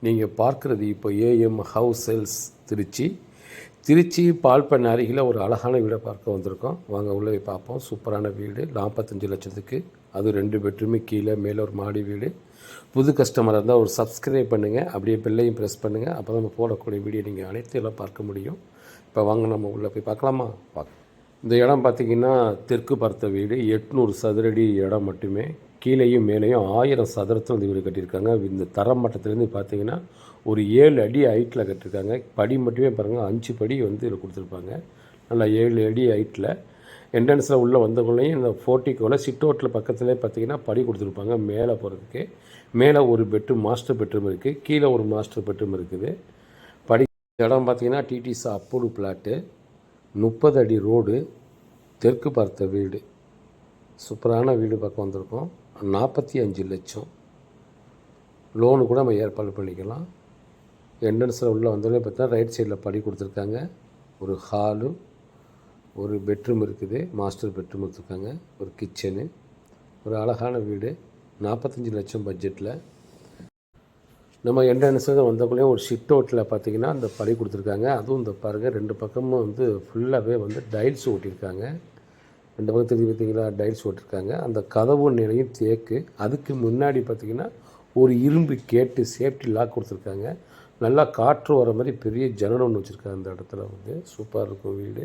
நீங்கள் பார்க்குறது இப்போ ஏஎம் ஹவுஸ் சேல்ஸ் திருச்சி பால்பண்ணை அருகில் ஒரு அழகான வீடை பார்க்க வந்திருக்கோம். வாங்க உள்ளே போய் பார்ப்போம். சூப்பரான வீடு 45 லட்சத்துக்கு, அது 2 பெட்ரூமு, கீழே மேலே ஒரு மாடி வீடு. புது கஸ்டமராக இருந்தால் ஒரு சப்ஸ்கிரைப் பண்ணுங்கள், அப்படியே பெல்லையும் ப்ரெஸ் பண்ணுங்கள். அப்போ தான் நம்ம போடக்கூடிய வீடியோ நீங்கள் அனைத்து எல்லாம் பார்க்க முடியும். இப்போ வாங்க நம்ம உள்ளே போய் பார்க்கலாமா? இந்த இடம் பார்த்திங்கன்னா தெற்கு பார்த்த வீடு, 800 சதுரடி இடம் மட்டுமே. கீழேயும் மேலேயும் 1000 சதுரத்தில் வந்து வீடு கட்டியிருக்காங்க. இந்த தரம் மட்டத்துலேருந்து பார்த்திங்கன்னா ஒரு 7 அடி ஹைட்டில் கட்டியிருக்காங்க. படி மட்டுமே பாருங்கள், 5 படி வந்து இதில் கொடுத்துருப்பாங்க. நல்லா 7 அடி ஹைட்டில். என்ட்ரன்ஸில் உள்ளே வந்தவங்களையும் இந்த போர்ட்டிக்கோவில் சிட் அவுட்டில் பக்கத்துலேயே பார்த்திங்கன்னா படி கொடுத்துருப்பாங்க மேலே போகிறதுக்கு. மேலே ஒரு பெட்ரூம், மாஸ்டர் பெட்ரூம் இருக்குது. கீழே ஒரு மாஸ்டர் பெட்ரூம் இருக்குது. படி இடம் பார்த்திங்கன்னா டிடிஎஸ் அப்ரூவ்டு பிளாட்டு, 30 அடி ரோடு, தெற்கு பார்த்த வீடு. சூப்பரான வீடு பார்க்க வந்திருக்கோம். 45 லட்சம். லோனு கூட நம்ம ஏற்பாடு பண்ணிக்கலாம். என்ட்ரன்ஸில் உள்ளே வந்தோடனே பார்த்தா ரைட் சைடில் படி கொடுத்துருக்காங்க. ஒரு ஹாலு, ஒரு பெட்ரூம் இருக்குது, மாஸ்டர் பெட்ரூம் கொடுத்துருக்காங்க, ஒரு கிச்சனு. ஒரு அழகான வீடு, 45 லட்சம் பட்ஜெட்டில். நம்ம என்ட்ரன்ஸில் வந்தக்குள்ளேயும் ஒரு ஷிட் அவுட்டில் பார்த்திங்கன்னா அந்த படி கொடுத்துருக்காங்க. அதுவும் இந்த பாருங்கள், 2 பக்கமும் வந்து ஃபுல்லாகவே வந்து டைல்ஸ் ஓட்டியிருக்காங்க. 2 பக்கம் தெரிஞ்சு பார்த்திங்கன்னா டைல்ஸ் ஓட்டிருக்காங்க. அந்த கதவு நிலையும் தேக்கு. அதுக்கு முன்னாடி பார்த்திங்கன்னா ஒரு இரும்பு கேட்டு சேஃப்டி லாக் கொடுத்துருக்காங்க. நல்லா காற்று வர மாதிரி பெரிய ஜன்னல் ஒன்று வச்சுருக்காங்க அந்த இடத்துல. வந்து சூப்பராக இருக்கும் வீடு.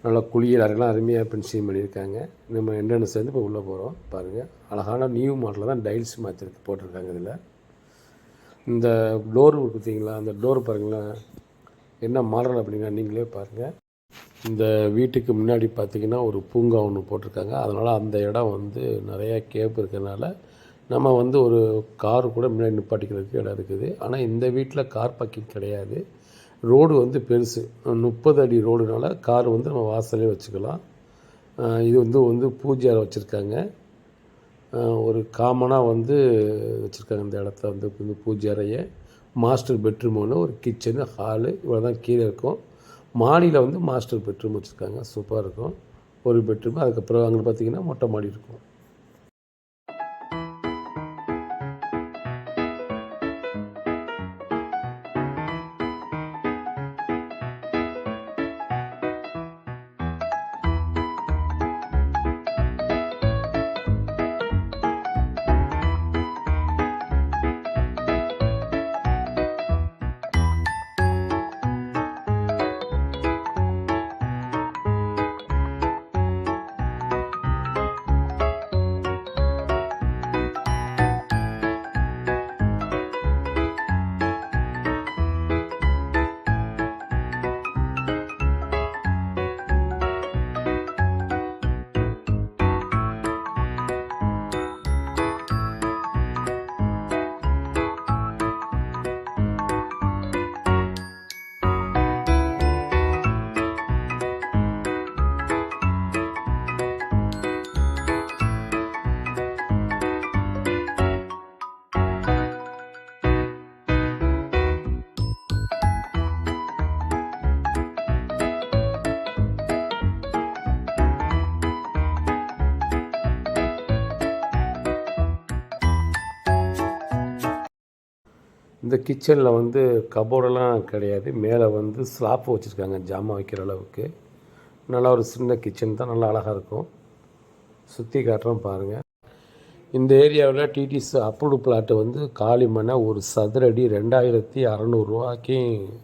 நல்லா குளியல் அறையெல்லாம் அருமையாக பென்சிங் பண்ணியிருக்காங்க. நம்ம என்ட்ரன்ஸ்லேருந்து இப்போ உள்ளே போகிறோம். பாருங்கள், அழகான நியூ மாடலில் தான் டைல்ஸ் போட்டிருக்காங்க. இதில் இந்த டோர் பார்த்தீங்களா, அந்த டோர் பாருங்களேன் என்ன மாடல் அப்படின்னா நீங்களே பாருங்கள். இந்த வீட்டுக்கு முன்னாடி பார்த்திங்கன்னா ஒரு பூங்கா ஒன்று போட்டிருக்காங்க. அதனால் அந்த இடம் வந்து நிறையா கேப் இருக்கிறதுனால நம்ம வந்து ஒரு கார் கூட முன்னாடி நிப்பாட்டிக்கிறதுக்கு இடம் இருக்குது. ஆனால் இந்த வீட்டில் கார் பார்க்கிங் கிடையாது. ரோடு வந்து பெருசு, 30 அடி ரோடுனால கார் வந்து நம்ம வாசலே வச்சுக்கலாம். இது வந்து பூஜை அறை வச்சுருக்காங்க. ஒரு காமனாக வந்து வச்சுருக்காங்க இந்த இடத்த வந்து பூஜை அறையை. மாஸ்டர் பெட்ரூம் ஒன்று, ஒரு கிச்சனு, ஹாலு, இவ்வளோ தான் கீழே இருக்கும். மாடியில் வந்து மாஸ்டர் பெட்ரூம் வச்சுருக்காங்க. சூப்பராக இருக்கும். ஒரு பெட்ரூம். அதுக்கப்புறம் அங்கே பார்த்திங்கன்னா மொட்டை மாடி இருக்கும். இந்த கிச்சனில் வந்து கபோர்டெல்லாம் கிடையாது. மேலே வந்து ஸ்லாப் வச்சுருக்காங்க ஜாமான் வைக்கிற அளவுக்கு. நல்லா ஒரு சின்ன கிச்சன் தான், நல்லா அழகாக இருக்கும். சுற்றி காட்டுறோம் பாருங்கள். இந்த ஏரியாவில் டிடிஎஸ் அப்ரூவ்டு பிளாட்டு வந்து காலி மனை ஒரு சதுரடி 2600 ரூபாய்க்கு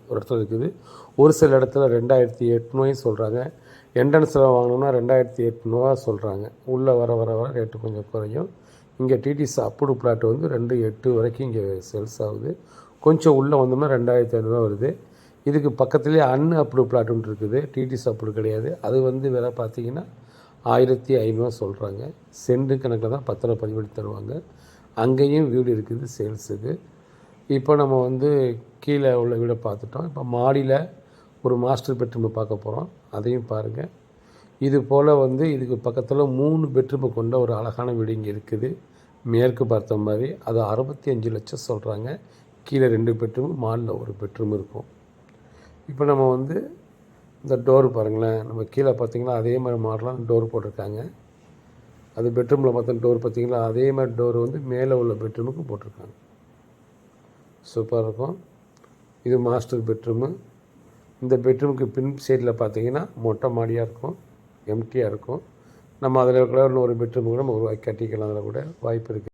ஒரு இடத்துல இருக்குது. ஒரு சில இடத்துல 2800 சொல்கிறாங்க. என்ட்ரன்ஸில் வாங்கினோம்னா 2800 சொல்கிறாங்க. உள்ளே வர வர வர ரேட்டு கொஞ்சம் குறையும். இங்கே டிடிஎஸ் அப்ரூவ்டு பிளாட் வந்து 2.8 வரைக்கும் இங்கே சேல்ஸ் ஆகுது. கொஞ்சம் உள்ளே வந்தோம்னா 2500 வருது. இதுக்கு பக்கத்துலேயே அப்ரூவ் பிளாட் ஒன்று இருக்குது, டிடிஎஸ் அப்ரூவ் கிடையாது. அது வந்து விலை பார்த்திங்கன்னா 1500 சொல்கிறாங்க. சென்ட் கணக்கில் தான் பத்திரம் பதிவு தருவாங்க. அங்கேயும் வீடு இருக்குது சேல்ஸுக்கு. இப்போ நம்ம வந்து கீழே உள்ள வீடை பார்த்துட்டோம். இப்போ மாடியில் ஒரு மாஸ்டர் பெட்ரூம் பார்க்க போகிறோம். அதையும் பாருங்கள். இது போல் வந்து இதுக்கு பக்கத்தில் 3 பெட்ரூமு கொண்ட ஒரு அழகான வீடு இங்கே இருக்குது. மேற்கு பார்த்த மாதிரி. அது 65 லட்சம் சொல்கிறாங்க. கீழே 2 பெட்ரூமு, மாடியில் ஒரு பெட்ரூம் இருக்கும். இப்போ நம்ம வந்து இந்த டோர் பாருங்களேன். நம்ம கீழே பார்த்திங்கன்னா அதே மாதிரி மாடலாக டோர் போட்டிருக்காங்க. அது பெட்ரூமில் பார்த்தா டோர் பார்த்திங்கன்னா அதே மாதிரி டோர் வந்து மேலே உள்ள பெட்ரூமுக்கு போட்டிருக்காங்க. சூப்பராக இருக்கும். இது மாஸ்டர் பெட்ரூமு. இந்த பெட்ரூமுக்கு பின் சைடில் பார்த்தீங்கன்னா மொட்டை மாடியாக இருக்கும், எம்டியாக இருக்கும். நம்ம அதில் கூட இன்னொரு பெட்ரூம் கூட நம்ம கட்டிக்கலாம், அதில் கூட வாய்ப்பு இருக்குது.